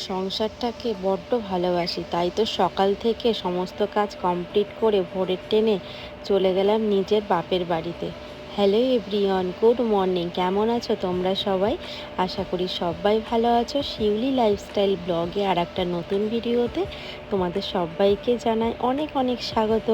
সংসারটাকে বড্ড ভালোবাসি, তাই তো সকাল থেকে সমস্ত কাজ কমপ্লিট করে ভোরের ট্রেনে চলে গেলাম নিজের বাপের বাড়িতে। Hello everyone, good morning. কেমন আছো তোমরা সবাই? আশা করি সবাই ভালো আছো। শিউলি লাইফস্টাইল ব্লগে আর একটা নতুন ভিডিওতে তোমাদের সবাইকে জানাই অনেক অনেক স্বাগত।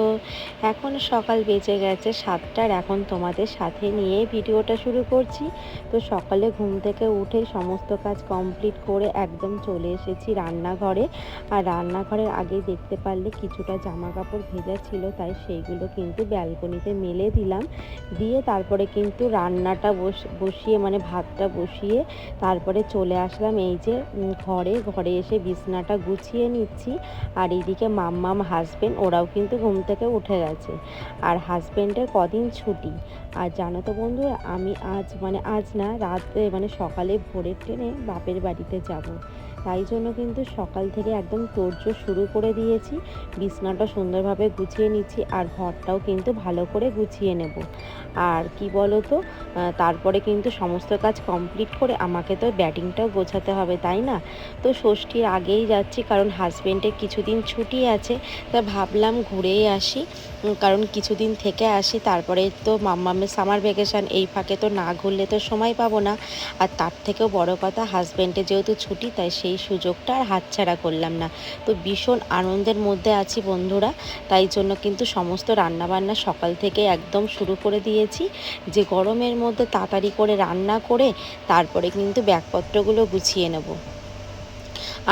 এখন সকাল বেজে গেছে 7টার, এখন তোমাদের সাথে নিয়ে ভিডিওটা শুরু করছি। তো সকালে ঘুম থেকে উঠে সমস্ত কাজ কমপ্লিট করে একদম চলে এসেছি রান্নাঘরে। আর রান্নাঘরের আগেই দেখতে পারলে কিছুটা জামা কাপড় ভেজা ছিল, তাই সেইগুলো কিন্তু ব্যালকনিতে মেলে দিলাম। দিয়ে তারপরে কিন্তু রান্নাটা বসিয়ে মানে ভাতটা বসিয়ে তারপরে চলে আসলাম এই যে ঘরে এসে বিছনাটা গুছিয়ে নিচ্ছি। আর এইদিকে মাম্মাম হাজবেন্ড ওরাও কিন্তু ঘুম থেকে উঠে গেছে। আর হাজবেন্ডের কদিন ছুটি। আর জানো তো বন্ধুরা, আমি আজ না রাতে সকালে ভোরের ট্রেনে বাপের বাড়িতে যাব। তাই জন্য কিন্তু সকাল থেকে একদম তোড়জোড় শুরু করে দিয়েছি। বিছনাটা সুন্দরভাবে গুছিয়ে নিচ্ছি আর ঘরটাও কিন্তু ভালো করে গুছিয়ে নেব। আর কি বলো তো, তারপরে কিন্তু সমস্ত কাজ কমপ্লিট করে আমাকে তো ব্যাটিংটাও গোছাতে হবে, তাই না? তো ষষ্ঠীর আগেই যাচ্ছি, কারণ হাজবেন্ডের কিছুদিন ছুটি আছে। তা ভাবলাম ঘুরেই আসি, কারণ কিছুদিন থেকে আসি, তারপরে তো মাম্মামের সামার ভ্যাকেশান, এই ফাঁকে তো না ঘুরলে তো সময় পাবো না। আর তার থেকেও বড় কথা, হাজব্যান্ডের যেহেতু ছুটি, তাই সেই সুযোগটা আর হাতছাড়া করলাম না। তো ভীষণ আনন্দের মধ্যে আছি বন্ধুরা। তাই জন্য কিন্তু সমস্ত রান্নাবান্না সকাল থেকে একদম শুরু করে দিয়েছি, যে গরমের মধ্যে তাড়াতাড়ি করে রান্না করে তারপরে কিন্তু ব্যাগপত্রগুলো গুছিয়ে নেব।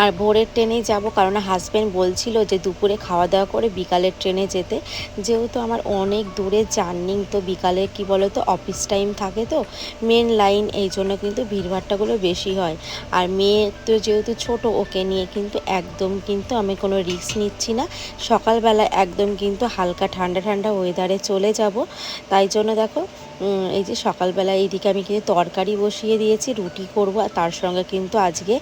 আর ভোরের ট্রেনেই যাব, কারণ হাজব্যান্ড বলছিল যে দুপুরে খাওয়া দাওয়া করে বিকালের ট্রেনে যেতে। যেহেতু আমার অনেক দূরে জার্নি, তো বিকালে কি বলো তো অফিস টাইম থাকে, তো মেন লাইন, এই জন্য কিন্তু ভিড়ভাট্টাগুলো বেশি হয়। আর মেয়ে তো যেহেতু ছোট, ওকে নিয়ে কিন্তু একদম কিন্তু আমি কোনো রিস্ক নিচ্ছি না। সকালবেলা একদম কিন্তু হালকা ঠান্ডা ঠান্ডা ওয়েদারে চলে যাব। তাই জন্য দেখো, এই যে সকালবেলা এইদিকে আমি কিন্তু তরকারি বসিয়ে দিয়েছি, রুটি করব। আর তার সঙ্গে কিন্তু আজকে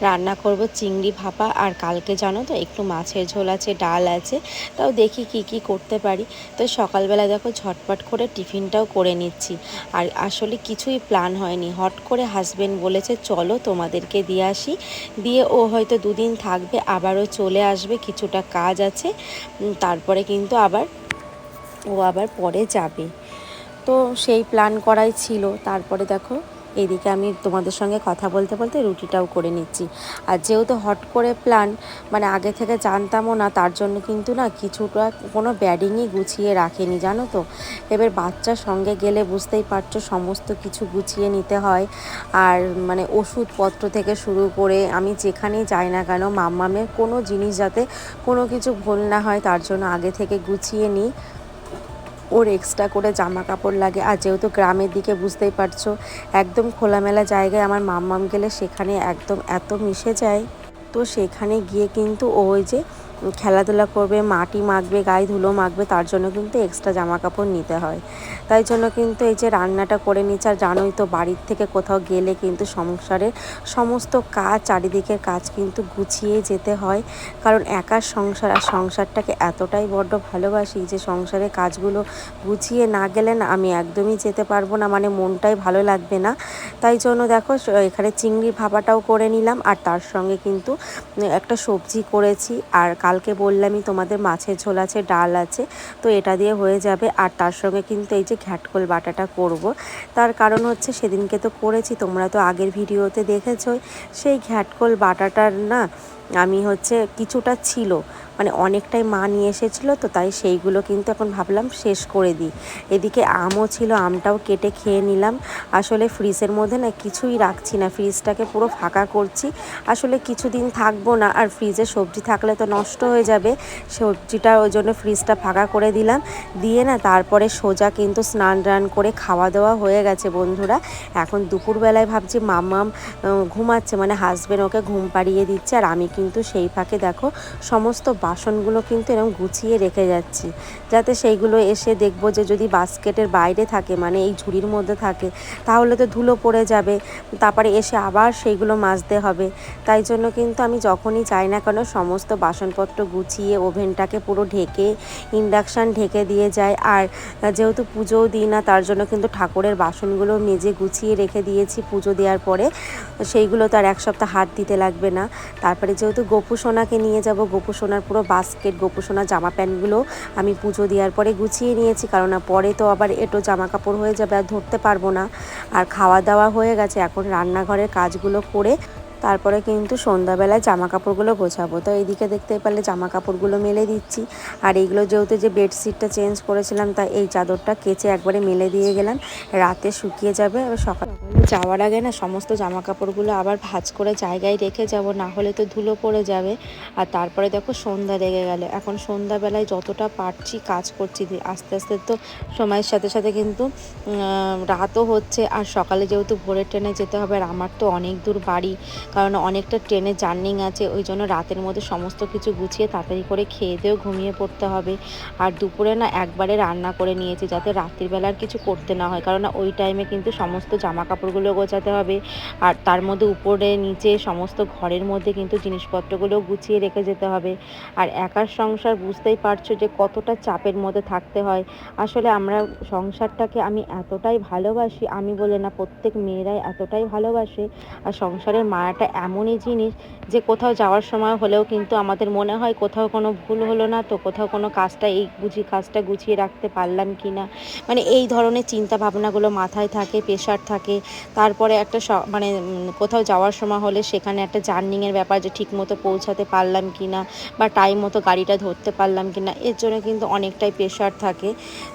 রান্না করব চিংড়ি ভাপা। আর কালকে জানো তো একটু মাছের ঝোল আছে, ডাল আছে, তাও দেখি কি করতে পারি। তো সকালবেলা দেখো ঝটপট করে টিফিনটাও করে নিচ্ছি। আর আসলে কিছুই প্ল্যান হয়নি, হট করে হাজবেন্ড বলেছে চলো তোমাদেরকে দিয়ে আসি। দিয়ে ও হয়তো দুদিন থাকবে, আবারও চলে আসবে, কিছুটা কাজ আছে, তারপরে কিন্তু ও আবার পরে যাবে। তো সেই প্ল্যান করাই ছিল। তারপরে দেখো এদিকে আমি তোমাদের সঙ্গে কথা বলতে বলতে রুটিটাও করে নিচ্ছি। আর যেহেতু হট করে প্ল্যান, আগে থেকে জানতামও না, তার জন্য কিন্তু না কিছুটা কোনো ব্যাডিংই গুছিয়ে রাখেনি, জানো তো। এবার বাচ্চার সঙ্গে গেলে বুঝতেই পারছো সমস্ত কিছু গুছিয়ে নিতে হয়। আর ওষুধপত্র থেকে শুরু করে আমি যেখানেই যাই না কেন, মাম্মামের কোনো জিনিস যাতে কোনো কিছু ভুল না হয়, তার জন্য আগে থেকে গুছিয়ে নিই। ওর এক্সট্রা করে জামা কাপড় লাগে। আর যেহেতু গ্রামের দিকে বুঝতেই পারছো একদম খোলামেলা জায়গায় আমার মাম্মাম গেলে সেখানে একদম এত মিশে যায়। তো সেখানে গিয়ে কিন্তু ওই যে খেলাধুলা করবে, মাটি মাখবে, গায়ে ধুলো মাখবে, তার জন্য কিন্তু এক্সট্রা জামা কাপড় নিতে হয়। তাই জন্য কিন্তু এই যে রান্নাটা করে নিচ্ছে। আর জানোই তো বাড়ির থেকে কোথাও গেলে কিন্তু সংসারের সমস্ত কাজ, চারিদিকের কাজ কিন্তু গুছিয়ে যেতে হয়, কারণ একার সংসার। আর সংসারটাকে এতটাই বড্ড ভালোবাসি যে সংসারের কাজগুলো গুছিয়ে না গেলে না আমি একদমই যেতে পারবো না, মনটাই ভালো লাগবে না। তাই জন্য দেখো এখানে চিংড়ি ভাপাটাও করে নিলাম, আর তার সঙ্গে কিন্তু একটা সবজি করেছি। আর কালকে বললামই তোমাদের মাছের ঝোল আছে, ডাল আছে, তো এটা দিয়ে হয়ে যাবে। আর তার সঙ্গে কিন্তু এই যে ঘ্যাটকোল বাটাটা করব। তার কারণ হচ্ছে সেদিনকে তো করেছি, তোমরা তো আগের ভিডিওতে দেখেছোই। সেই ঘ্যাটকোল বাটাটার না আমি কিছুটা ছিল, অনেকটাই মা নিয়ে এসেছিলো, তো তাই সেইগুলো কিন্তু এখন ভাবলাম শেষ করে দিই। এদিকে আমও ছিল, আমটাও কেটে খেয়ে নিলাম। আসলে ফ্রিজের মধ্যে না কিছুই রাখছি না, ফ্রিজটাকে পুরো ফাঁকা করছি। আসলে কিছুদিন থাকবো না, আর ফ্রিজে সবজি থাকলে তো নষ্ট হয়ে যাবে, সবজিটা ওই জন্য ফ্রিজটা ফাঁকা করে দিলাম। দিয়ে না তারপরে সোজা কিন্তু স্নান টান করে খাওয়া দাওয়া হয়ে গেছে বন্ধুরা। এখন দুপুরবেলায় ভাবছি মাম্মাম ঘুমাচ্ছে, হাজবেন্ড ওকে ঘুম পাড়িয়ে দিচ্ছে, আর আমি কিন্তু সেই ফাঁকে দেখো সমস্ত বাসনগুলো কিন্তু এরকম গুছিয়ে রেখে যাচ্ছি, যাতে সেইগুলো এসে দেখবো যে যদি বাস্কেটের বাইরে থাকে মানে এই ঝুড়ির মধ্যে থাকে তাহলে তো ধুলো পড়ে যাবে, তারপরে এসে আবার সেইগুলো মাজতে হবে। তাই জন্য কিন্তু আমি যখনই যাই না কেন সমস্ত বাসনপত্র গুছিয়ে ওভেনটাকে পুরো ঢেকে ইন্ডাকশান ঢেকে দিয়ে যায়। আর যেহেতু পুজোও দিই না তার জন্য কিন্তু ঠাকুরের বাসনগুলো মেজে গুছিয়ে রেখে দিয়েছি পুজো দেওয়ার পরে, সেইগুলো তো আর এক সপ্তাহ হাত দিতে লাগবে না। তারপরে যেহেতু গোপু সোনাকে নিয়ে যাব, গোপু সোনার পুরো বাস্কেট গোপু সোনার জামা প্যান্টগুলো আমি পুজো দেওয়ার পরে গুছিয়ে নিয়েছি, কারণ পরে তো আবার এটো জামা কাপড় হয়ে যাবে আর ধরতে পারবো না। আর খাওয়া দাওয়া হয়ে গেছে, এখন রান্নাঘরের কাজগুলো করে তারপরে কিন্তু সন্ধ্যাবেলায় জামা কাপড়গুলো গোছাবো। তো এইদিকে দেখতে পেলে জামা কাপড়গুলো মেলে দিচ্ছি। আর এইগুলো যেহেতু যে বেডশিটটা চেঞ্জ করেছিলাম তাই এই চাদরটা কেচে একবারে মেলে দিয়ে গেলাম, রাতে শুকিয়ে যাবে। সকালে যাওয়ার আগে না সমস্ত জামা কাপড়গুলো আবার ভাঁজ করে জায়গায় রেখে যাব, না হলে তো ধুলো পড়ে যাবে। আর তারপরে দেখো সন্ধ্যা লেগে গেল, এখন সন্ধ্যাবেলায় যতটা পারছি কাজ করছি, আস্তে আস্তে তো সময়ের সাথে সাথে কিন্তু রাতও হচ্ছে। আর সকালে যেহেতু ভোরের ট্রেনে যেতে হবে, আর আমার তো অনেক দূর বাড়ি, কারণ অনেকটা ট্রেনের জার্নিং আছে, ওই জন্য রাতের মধ্যে সমস্ত কিছু গুছিয়ে তাড়াতাড়ি করে খেয়ে দিয়েও ঘুমিয়ে পড়তে হবে। আর দুপুরে না একবারে রান্না করে নিয়েছি যাতে রাত্রিবেলা আর কিছু করতে না হয়, কারণ ওই টাইমে কিন্তু সমস্ত জামা কাপড়গুলো গোছাতে হবে। আর তার মধ্যে উপরে নিচে সমস্ত ঘরের মধ্যে কিন্তু জিনিসপত্রগুলো গুছিয়ে রেখে যেতে হবে। আর একার সংসার বুঝতেই পারছো যে কতটা চাপের মধ্যে থাকতে হয়। আসলে আমরা সংসারটাকে আমি এতটাই ভালোবাসি, আমি বলে না, প্রত্যেক মেয়েরাই এতটাই ভালোবাসে। আর সংসারের মায়াটা এমনই জিনিস যে কোথাও যাওয়ার সময় হলেও কিন্তু আমাদের মনে হয় কোথাও কোনো ভুল হলো না তো, কোথাও কোনো কাজটা কাজটা গুছিয়ে রাখতে পারলাম কি না, মানে এই ধরনের চিন্তা ভাবনাগুলো মাথায় থাকে, প্রেশার থাকে। তারপরে একটা মানে কোথাও যাওয়ার সময় হলে সেখানে একটা জার্নিংয়ের ব্যাপার, যে ঠিক মতো পৌঁছাতে পারলাম কি না বা টাইম মতো গাড়িটা ধরতে পারলাম কি না, এর জন্য কিন্তু অনেকটাই প্রেশার থাকে।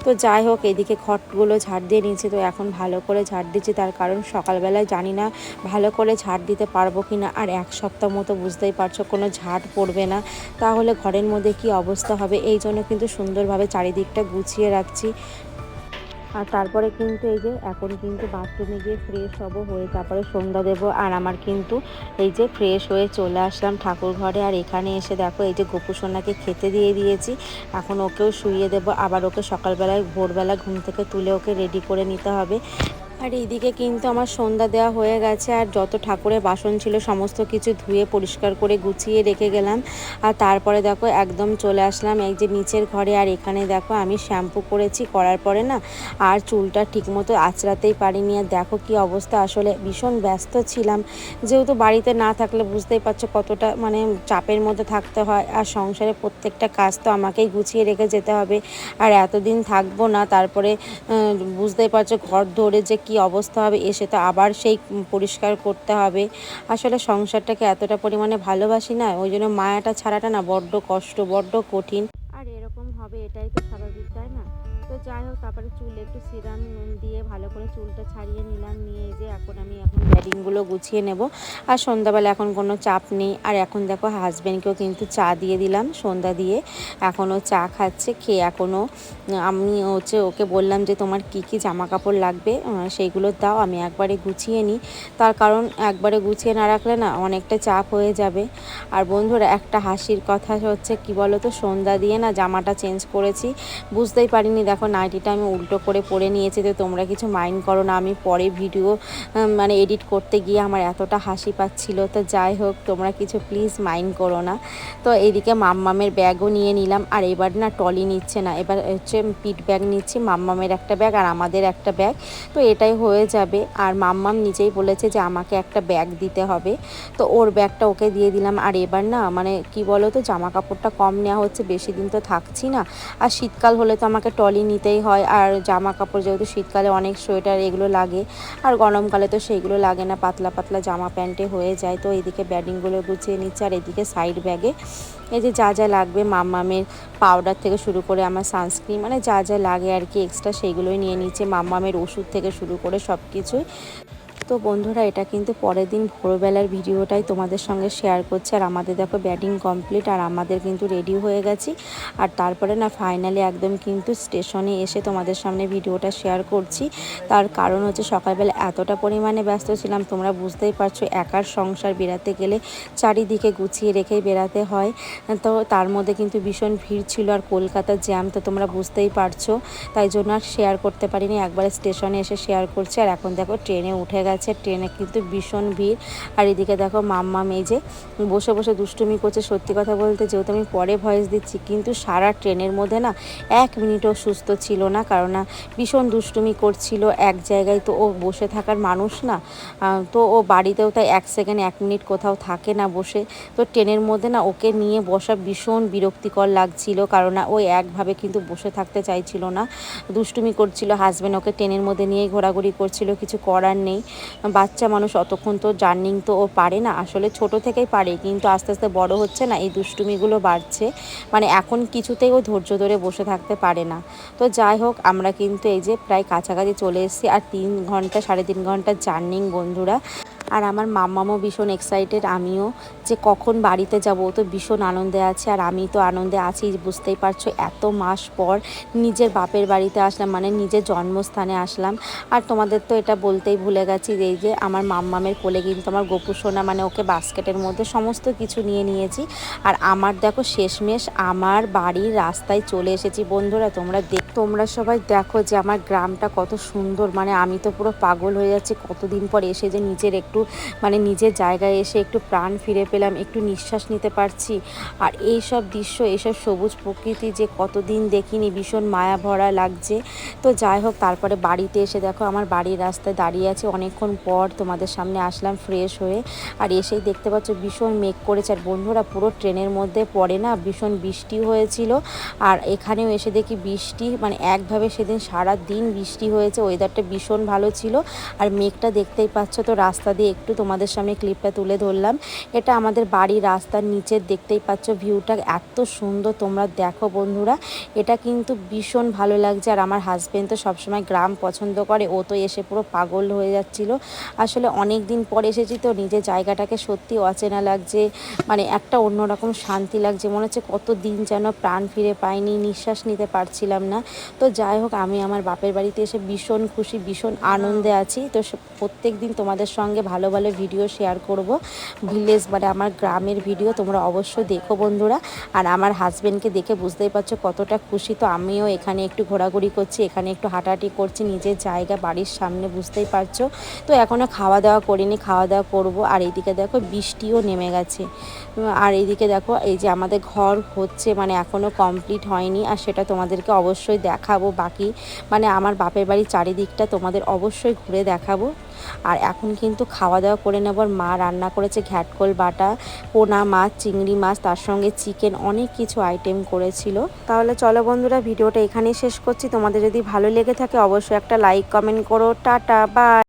তো যাই হোক, এদিকে খটগুলো ঝাড় দিয়ে নিয়েছি, তো এখন ভালো করে ঝাড় দিচ্ছি, তার কারণ সকালবেলায় জানি না ভালো করে ঝাড় দিতে পারবো কি না। আর এক সপ্তাহ মতো বুঝতেই পারছো কোনো ঝাড় পড়বে না, তাহলে ঘরের মধ্যে কি অবস্থা হবে। এই জন্য কিন্তু সুন্দরভাবে চারিদিকটা গুছিয়ে রাখছি। আর তারপরে কিন্তু এই যে এখন কিন্তু বাথরুমে গিয়ে ফ্রেশ হবো, হয়ে তারপরে সন্ধ্যা দেবো। আর আমার কিন্তু এই যে ফ্রেশ হয়ে চলে আসলাম ঠাকুর ঘরে। আর এখানে এসে দেখো এই যে গোপু সোনাকে খেতে দিয়ে দিয়েছি, এখন ওকেও শুইয়ে দেবো। আবার ওকে সকালবেলায় ভোরবেলা ঘুম থেকে তুলে ওকে রেডি করে নিতে হবে। আর এইদিকে কিন্তু আমার সন্ধ্যা দেওয়া হয়ে গেছে, আর যত ঠাকুরের বাসন ছিল সমস্ত কিছু ধুয়ে পরিষ্কার করে গুছিয়ে রেখে গেলাম। আর তারপরে দেখো একদম চলে আসলাম এই যে নিচের ঘরে। আর এখানে দেখো আমি শ্যাম্পু করেছি, করার পরে না আর চুলটা ঠিকমতো আঁচড়াতেই পারিনি। আর দেখো কি অবস্থা, আসলে ভীষণ ব্যস্ত ছিলাম, যেহেতু বাড়িতে না থাকলে বুঝতেই পারছো কতটা মানে চাপের মধ্যে থাকতে হয়। আর সংসারে প্রত্যেকটা কাজ তো আমাকেই গুছিয়ে রেখে যেতে হবে, আর এতদিন থাকবো না, তারপরে বুঝতেই পারছো ঘর ধরে যে কি অবস্থা হবে, এসে তো আবার সেই পরিষ্কার করতে হবে। আসলে সংসারটাকে এতটা পরিমাণে ভালোবাসি না, ওই জন্য মায়াটা ছাড়াটা না বড্ড কষ্ট, বড্ড কঠিন। আর এরকম হবে এটাই তো স্বাভাবিক, তাই না? তো যাই হোক, তারপরে চুলে একটু সিরাম দিয়ে ভালো করে চুলটা ছাড়িয়ে নিলাম, নিয়ে যে এখন ব্যাডিংগুলো গুছিয়ে নেব। আর সন্ধ্যাবেলা এখন কোনো চাপ নেই। আর এখন দেখো হাজব্যান্ডকেও কিন্তু চা দিয়ে দিলাম সন্ধ্যা দিয়ে, এখনও চা খাচ্ছে, খেয়ে এখনও আমি ওকে বললাম যে তোমার কি কি জামা কাপড় লাগবে সেইগুলো দাও, আমি একবারে গুছিয়ে নিই। তার কারণ একবারে গুছিয়ে না রাখলে না অনেকটা চাপ হয়ে যাবে। আর বন্ধুরা একটা হাসির কথা হচ্ছে কি বলো তো, সন্ধ্যা দিয়ে না জামাটা চেঞ্জ করেছি, বুঝতেই পারিনি, দেখো নাইটিটা আমি উল্টো করে পরে নিয়েছি। তো তোমরা কিছু মাইন্ড করো না, আমি পরে ভিডিও মানে এডিট করতে গিয়ে আমার এতটা হাসি পাচ্ছিল। তো যাই হোক, তোমরা কিছু প্লিজ মাইন্ড করো না। তো এইদিকে মাম্মামের ব্যাগও নিয়ে নিলাম। আর এবার না টলি নিচ্ছে না, এবার হচ্ছে পিট ব্যাগ নিচ্ছি, মাম্মামের একটা ব্যাগ আর আমাদের একটা ব্যাগ, তো এটাই হয়ে যাবে। আর মাম্মাম নিজেই বলেছে যে আমাকে একটা ব্যাগ দিতে হবে, তো ওর ব্যাগটা ওকে দিয়ে দিলাম। আর এবার না মানে কি বলো তো, জামা কাপড়টা কম নেওয়া হচ্ছে, বেশি দিন তো থাকছি না। আর শীতকাল হলে তো আমাকে টলি নিতেই হয়, আর জামা কাপড় যেহেতু শীতকালে অনেক সোয়েটার এগুলো লাগে, আর গরমকালে তো সেইগুলো লাগে না, পাতলা পাতলা জামা প্যান্টে হয়ে যায়। তো এইদিকে ব্যাডিংগুলো গুছিয়ে নিচ্ছে। আর এদিকে সাইড ব্যাগে এই যে যা যা লাগবে মাম্মামের পাউডার থেকে শুরু করে আমার সানস্ক্রিন, মানে যা যা লাগে আর কি এক্সট্রা, সেইগুলোই নিয়ে নিচ্ছে। মাম্মামের ওষুধ থেকে শুরু করে সব কিছুই। তো বন্ধুরা এটা কিন্তু পরের দিন ভোরবেলার ভিডিওটাই তোমাদের সঙ্গে শেয়ার করছি। আর আমাদের দেখো ব্যাটিং কমপ্লিট আর আমাদের কিন্তু রেডি হয়ে গেছি। আর তারপরে না ফাইনালি একদম কিন্তু স্টেশনে এসে তোমাদের সামনে ভিডিওটা শেয়ার করছি। তার কারণ হচ্ছে সকালবেলা এতটা পরিমাণে ব্যস্ত ছিলাম, তোমরা বুঝতেই পারছো একার সংসার বেরাতে গেলে চারিদিকে গুছিয়ে রেখেই বেরাতে হয়। তো তার মধ্যে কিন্তু ভীষণ ভিড় ছিল আর কলকাতার জ্যাম তো তোমরা বুঝতেই পারছো, তাই জন্য আর শেয়ার করতে পারিনি। একবারে স্টেশনে এসে শেয়ার করছি। আর এখন দেখো ট্রেনে উঠে গেছে, ট্রেনে কিন্তু ভীষণ ভিড়। আর এদিকে দেখো মাম্মা মেজে বসে বসে দুষ্টুমি করছে। সত্যি কথা বলতে যেহেতু আমি পরে ভয়েস দিচ্ছি, কিন্তু সারা ট্রেনের মধ্যে না 1 মিনিটও সুস্থ ছিল না, কারণ না ভীষণ দুষ্টুমি করছিল এক জায়গায়। তো ও বসে থাকার মানুষ না, তো ও বাড়িতেও তাই 1 সেকেন্ড 1 মিনিট কোথাও থাকে না বসে। তো ট্রেনের মধ্যে না ওকে নিয়ে বসা ভীষণ বিরক্তিকর লাগছিল, কারণ না ও একভাবে কিন্তু বসে থাকতে চাইছিল না, দুষ্টুমি করছিল। হাজব্যান্ড ওকে ট্রেনের মধ্যে নিয়েই ঘোরাঘুরি করছিল, কিছু করার নেই। বাচ্চা মানুষ অতক্ষণ তো জার্নিং তো ও পারে না, আসলে ছোট থেকেই পারে, কিন্তু আস্তে আস্তে বড় হচ্ছে না, এই দুষ্টুমিগুলো বাড়ছে। মানে এখন কিছুতেই ও ধৈর্য ধরে বসে থাকতে পারে না। তো যাই হোক আমরা কিন্তু এই যে প্রায় কাছাকাছি চলে এসেছি। আর 3 ঘন্টা 3.5 ঘন্টার জার্নিং বন্ধুরা। আর আমার মাম্মামও ভীষণ এক্সাইটেড, আমিও, যে কখন বাড়িতে যাব। ও তো ভীষণ আনন্দে আছে আর আমি তো আনন্দে আছি, বুঝতেই পারছো এত মাস পর নিজের বাপের বাড়িতে আসলাম, মানে নিজের জন্মস্থানে আসলাম। আর তোমাদের তো এটা বলতেই ভুলে গেছি, এই যে আমার মাম্মামের কোলে কিন্তু আমার গপু সোনা, মানে ওকে বাস্কেটের মধ্যে সমস্ত কিছু নিয়ে নিয়েছি। আর আমার দেখো শেষমেশ আমার বাড়ির রাস্তায় চলে এসেছি বন্ধুরা। তোমরা সবাই দেখো যে আমার গ্রামটা কত সুন্দর, মানে আমি তো পুরো পাগল হয়ে যাচ্ছি। কতদিন পর এসে যে নিজের একটু মানে নিজের জায়গায় এসে একটু প্রাণ ফিরে পেলাম, একটু নিঃশ্বাস নিতে পারছি। আর এই সব দৃশ্য, এইসব সবুজ প্রকৃতি যে কতদিন দেখিনি, ভীষণ মায়া ভরা লাগছে। তো যাই হোক তারপরে বাড়িতে এসে দেখো আমার বাড়ির রাস্তায় দাঁড়িয়ে আছে, অনেকক্ষণ পর তোমাদের সামনে আসলাম ফ্রেশ হয়ে। আর এসেই দেখতে পাচ্ছ ভীষণ মেঘ করেছে। আর বন্ধুরা পুরো ট্রেনের মধ্যে পড়ে না ভীষণ বৃষ্টি হয়েছিল। আর এখানেও এসে দেখি বৃষ্টি, মানে একভাবে সেদিন সারা দিন বৃষ্টি হয়েছে, ওয়েদারটা ভীষণ ভালো ছিল। আর মেঘটা দেখতেই পাচ্ছ, তো রাস্তা দিয়ে একটু তোমাদের সামনে ক্লিপটা তুলে ধরলাম। এটা আমাদের বাড়ির রাস্তার নিচের, দেখতেই পাচ্ছ ভিউটা এত সুন্দর, তোমরা দেখো বন্ধুরা। এটা কিন্তু ভীষণ ভালো লাগছে। আর আমার হাজব্যান্ড তো সবসময় গ্রাম পছন্দ করে, ও তো এসে পুরো পাগল হয়ে যাচ্ছিল। আসলে অনেক দিন পর এসেছি তো নিজের জায়গাটাকে সত্যি অচেনা লাগছে, মানে একটা অন্যরকম শান্তি লাগছে, মনে হচ্ছে কত দিন যেন প্রাণ ফিরে পাইনি, নিঃশ্বাস নিতে পারছিলাম না। তো যাই হোক আমি আমার বাপের বাড়িতে এসে ভীষণ খুশি, ভীষণ আনন্দে আছি। তো প্রত্যেক দিন তোমাদের সঙ্গে ভালো ভালো ভিডিও শেয়ার করব, ভিলেজ মানে আমার গ্রামের ভিডিও, তোমরা অবশ্যই দেখো বন্ধুরা। আর আমার হাজব্যান্ডকে দেখে বুঝতেই পারছো কতটা খুশি। তো আমিও এখানে একটু ঘোরাঘুরি করছি, এখানে একটু হাঁটাহাঁটি করছি, নিজের জায়গা বাড়ির সামনে, বুঝতেই পারছো। তো এখনও খাওয়া দাওয়া করিনি, খাওয়া দাওয়া করবো। আর এইদিকে দেখো বৃষ্টিও নেমে গেছে। আর এইদিকে দেখো এই যে আমাদের ঘর হচ্ছে, মানে এখনও কমপ্লিট হয়নি, আর সেটা তোমাদেরকে অবশ্যই দেখাবো। বাকি মানে আমার বাপের বাড়ির চারিদিকটা তোমাদের অবশ্যই ঘুরে দেখাবো। আর এখন কিন্তু খাওয়া দাওয়া করে নেবার, মা রান্না করেছে ঘ্যাটকল বাটা, পোনা মাছ, চিংড়ি মাছ, তার সঙ্গে চিকেন, অনেক কিছু আইটেম করেছিল। তাহলে চলো বন্ধুরা ভিডিওটা এখানেই শেষ করছি। তোমাদের যদি ভালো লেগে থাকে অবশ্যই একটা লাইক কমেন্ট করো। Tata bye.